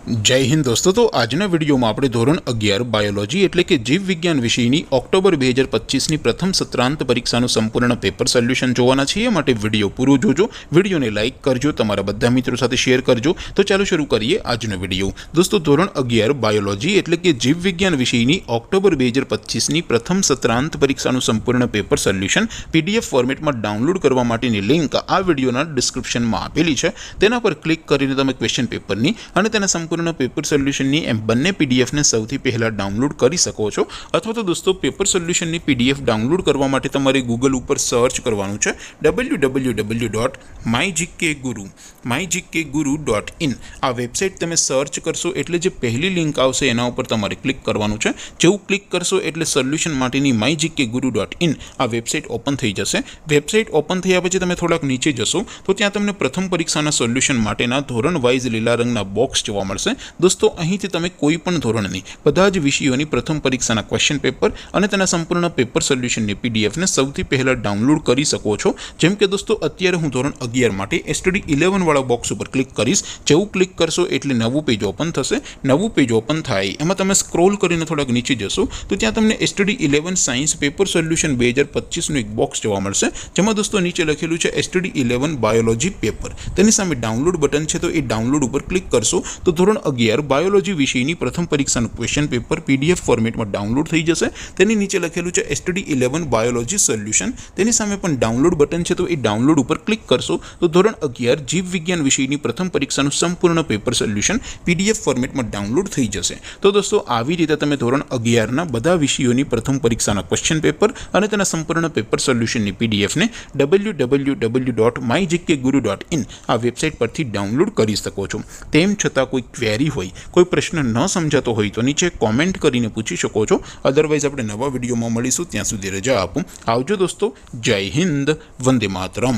जय हिंद दोस्तों। तो आजना विडियो में આપણે ધોરણ 11 બાયોલોજી એટલે કે જીવ વિજ્ઞાન વિષયની ઓક્ટોબર 2025 ની પ્રથમ સત્રાંત પરીક્ષાનું સંપૂર્ણ પેપર સોલ્યુશન જોવાના છીએ। માટે વિડિયો પૂરો જોજો, વિડિયોને લાઈક કરજો, તમારા બધા મિત્રો સાથે શેર કરજો। તો ચાલો શરૂ કરીએ આજનો વિડિયો। દોસ્તો ધોરણ 11 બાયોલોજી એટલે કે જીવ વિજ્ઞાન વિષયની ઓક્ટોબર 2025 ની પ્રથમ સત્રાંત પરીક્ષાનું સંપૂર્ણ પેપર સોલ્યુશન પીડીએફ ફોર્મેટમાં ડાઉનલોડ કરવા માટેની લિંક આ વિડિયોના ડિસ્ક્રિપ્શનમાં આપેલી છે। તેના પર ક્લિક કરીને તમે ક્વેશ્ચન પેપરની અને તેના સંપૂર્ણ पेपर सोल्यूशन बने पीडीएफ ने सौथी पहला डाउनलॉड कर सको छो। अथवा तो दोस्तों पेपर सोल्यूशन पीडीएफ डाउनलॉड करवा माटे तमारे गूगल पर सर्च करवानुं छे www.mygkguru.in आ वेबसाइट तमे सर्च करशो एटले जे पहली लिंक आवशे एना उपर तमारे क्लिक करवानुं छे। जेवुं क्लिक करशो एटले सोल्यूशन माटेनी mygkguru.in आ वेबसाइट ओपन थई जशे। वेबसाइट ओपन थया पछी तमे थोड़ाक नीचे जशो तो त्यां तमने प्रथम परीक्षाना सोल्यूशन माटेना धोरण वाइज लीला रंगना बॉक्स जोवा मळशे। दोस्तों અહીંથી તમે કોઈ પણ ધોરણની બધા જ વિષયોની પ્રથમ પરીક્ષાના ક્વેશ્ચન પેપર અને તેના સંપૂર્ણ પેપર સોલ્યુશનની પીડીએફને સૌથી પહેલા ડાઉનલોડ કરી શકો છો। જેમ કે દોસ્તો અત્યારે હું ધોરણ 11 માટે એસટીડી 11 વાળા બોક્સ ઉપર ક્લિક કરીશ। જેવું ક્લિક કરશો એટલે નવું પેજ ઓપન થશે। નવું પેજ ઓપન થાય એમાં તમે સ્ક્રોલ કરીને થોડાક નીચે જશો તો ત્યાં તમને એસટીડી 11 સાયન્સ પેપર સોલ્યુશન 2025 નું એક બોક્સ જોવા મળશે। જેમાં દોસ્તો નીચે લખેલું છે એસટીડી 11 બાયોલોજી પેપર। તેની સામે ડાઉનલોડ બટન છે તો એ ડાઉનલોડ ઉપર ક્લિક કરશો તો ધોરણ 11 બાયોલોજી વિષયની પ્રથમ પરીક્ષાનું ક્વેશ્ચન પેપર પીડીએફ ફોર્મેટમાં ડાઉનલોડ થઈ જશે। તેની નીચે લખેલું છે એસટીડી 11 બાયોલોજી સોલ્યુશન। તેની સામે પણ ડાઉનલોડ બટન છે તો એ ડાઉનલોડ ઉપર ક્લિક કરશો તો ધોરણ 11 જીવ વિજ્ઞાન વિષયની પ્રથમ પરીક્ષાનું સંપૂર્ણ પેપર સોલ્યુશન પીડીએફ ફોર્મેટમાં ડાઉનલોડ થઈ જશે। તો દોસ્તો આવી રીતે તમે ધોરણ 11 ના બધા વિષયોની પ્રથમ પરીક્ષાના ક્વેશ્ચન પેપર અને તેના સંપૂર્ણ પેપર સોલ્યુશનની પીડીએફને www.mygkguru.in આ વેબસાઇટ પરથી ડાઉનલોડ કરી શકો છો। તેમ છતાં કોઈ क्वेरी होय, कोई प्रश्न न समझातो होय तो नीचे कॉमेंट करीने पूछी शको छो। अदरवाइज आपणे नवा विडियोमां मळीशुं, त्यां सुधी रजा आपो। आवजो दोस्तों। जय हिंद, वंदे मातरम।